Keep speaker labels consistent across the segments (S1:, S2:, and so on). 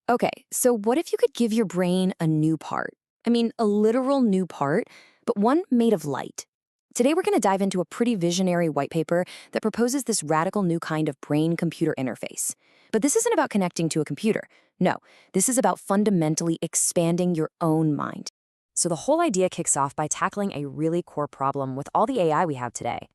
S1: Okay, so what if you could give your brain a new part? I mean, a literal new part, but one made of light. Today, we're going to dive into a pretty visionary white paper that proposes this radical new kind of brain computer interface. But this isn't about connecting to a computer. No, this is about fundamentally expanding your own mind. So, the whole idea kicks off by tackling a really core problem with all the AI we have today.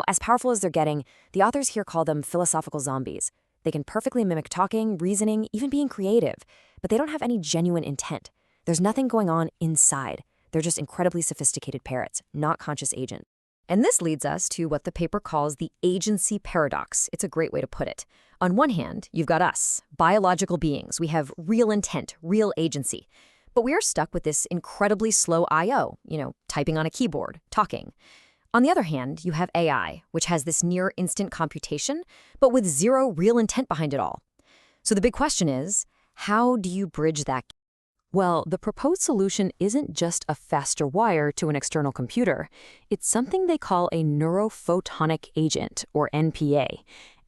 S1: As powerful as they're getting, the authors here call them philosophical zombies. They can perfectly mimic talking, reasoning, even being creative, but they don't have any genuine intent. There's nothing going on inside. They're just incredibly sophisticated parrots, not conscious agents. And this leads us to what the paper calls the agency paradox. It's a great way to put it. On one hand, you've got us, biological beings. We have real intent, real agency. But we are stuck with this incredibly slow I/O, typing on a keyboard, talking. On the other hand, you have AI, which has this near instant computation, but with zero real intent behind it all. So the big question is, how do you bridge that gap? Well, the proposed solution isn't just a faster wire to an external computer. It's something they call a neurophotonic agent, or NPA.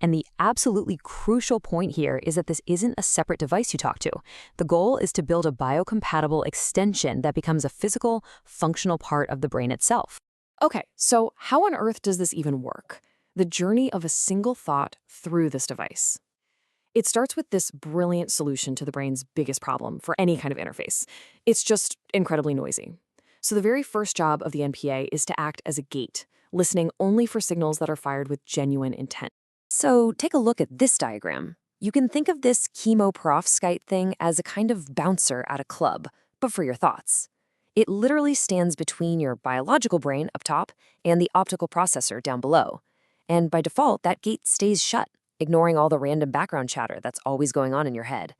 S1: And the absolutely crucial point here is that this isn't a separate device you talk to. The goal is to build a biocompatible extension that becomes a physical, functional part of the brain itself. Okay, so how on earth does this even work? The journey of a single thought through this device. It starts with this brilliant solution to the brain's biggest problem for any kind of interface. It's just incredibly noisy. So the very first job of the NPA is to act as a gate, listening only for signals that are fired with genuine intent. So take a look at this diagram. You can think of this chemoperovskite thing as a kind of bouncer at a club, but for your thoughts. It literally stands between your biological brain up top and the optical processor down below. And by default, that gate stays shut, ignoring all the random background chatter that's always going on in your head.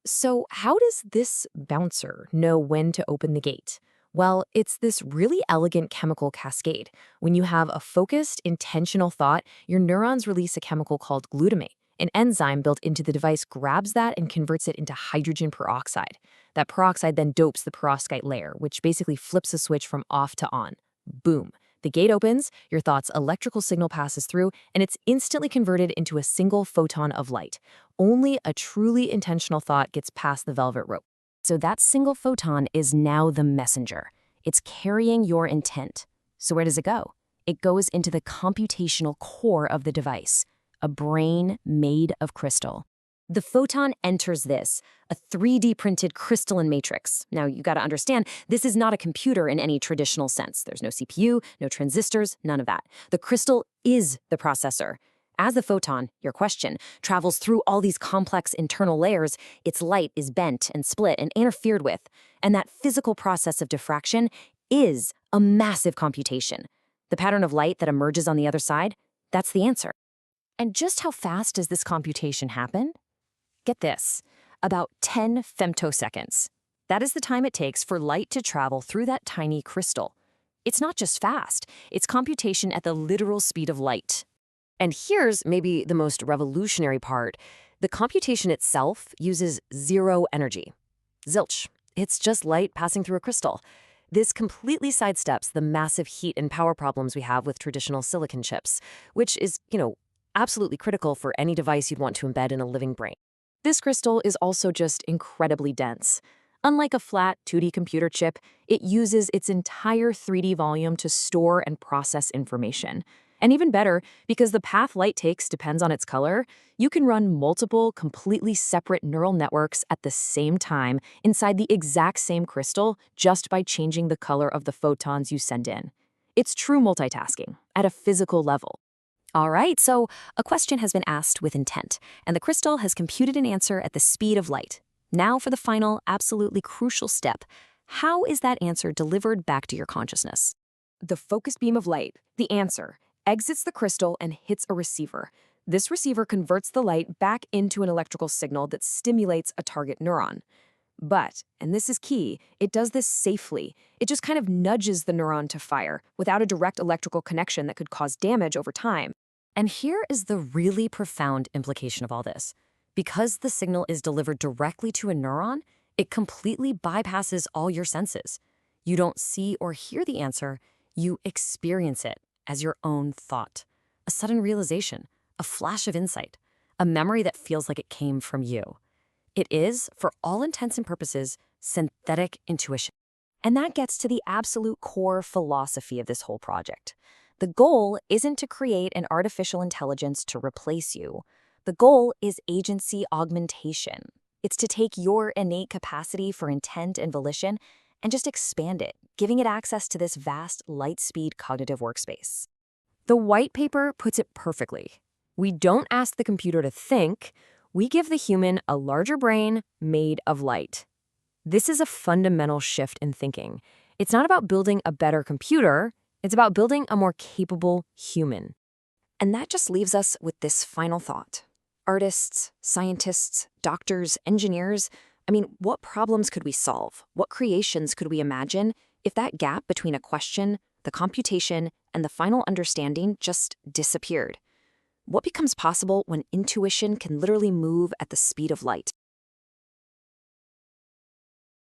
S1: So how does this bouncer know when to open the gate? Well, it's this really elegant chemical cascade. When you have a focused, intentional thought, your neurons release a chemical called glutamate. An enzyme built into the device grabs that and converts it into hydrogen peroxide. That peroxide then dopes the perovskite layer, which basically flips a switch from off to on. Boom. The gate opens, your thought's electrical signal passes through, and it's instantly converted into a single photon of light. Only a truly intentional thought gets past the velvet rope. So that single photon is now the messenger. It's carrying your intent. So where does it go? It goes into the computational core of the device. A brain made of crystal. The photon enters this, a 3D printed crystalline matrix. Now, you got to understand, this is not a computer in any traditional sense. There's no CPU, no transistors, none of that. The crystal is the processor. As the photon, your question, travels through all these complex internal layers, its light is bent and split and interfered with. And that physical process of diffraction is a massive computation. The pattern of light that emerges on the other side, that's the answer. And just how fast does this computation happen? Get this, about 10 femtoseconds. That is the time it takes for light to travel through that tiny crystal. It's not just fast, it's computation at the literal speed of light. And here's maybe the most revolutionary part. The computation itself uses zero energy. Zilch. It's just light passing through a crystal. This completely sidesteps the massive heat and power problems we have with traditional silicon chips, which is, absolutely critical for any device you'd want to embed in a living brain. This crystal is also just incredibly dense. Unlike a flat 2D computer chip, it uses its entire 3D volume to store and process information. And even better, because the path light takes depends on its color, you can run multiple, completely separate neural networks at the same time inside the exact same crystal just by changing the color of the photons you send in. It's true multitasking at a physical level. All right, so a question has been asked with intent, and the crystal has computed an answer at the speed of light. Now for the final, absolutely crucial step. How is that answer delivered back to your consciousness? The focused beam of light, the answer, exits the crystal and hits a receiver. This receiver converts the light back into an electrical signal that stimulates a target neuron. But, and this is key, it does this safely. It just kind of nudges the neuron to fire without a direct electrical connection that could cause damage over time. And here is the really profound implication of all this. Because the signal is delivered directly to a neuron, it completely bypasses all your senses. You don't see or hear the answer, you experience it as your own thought. A sudden realization, a flash of insight, a memory that feels like it came from you. It is, for all intents and purposes, synthetic intuition. And that gets to the absolute core philosophy of this whole project. The goal isn't to create an artificial intelligence to replace you. The goal is agency augmentation. It's to take your innate capacity for intent and volition and just expand it, giving it access to this vast light-speed cognitive workspace. The white paper puts it perfectly. We don't ask the computer to think, we give the human a larger brain made of light. This is a fundamental shift in thinking. It's not about building a better computer, it's about building a more capable human. And that just leaves us with this final thought. Artists, scientists, doctors, engineers, what problems could we solve? What creations could we imagine if that gap between a question, the computation, and the final understanding just disappeared? What becomes possible when intuition can literally move at the speed of light?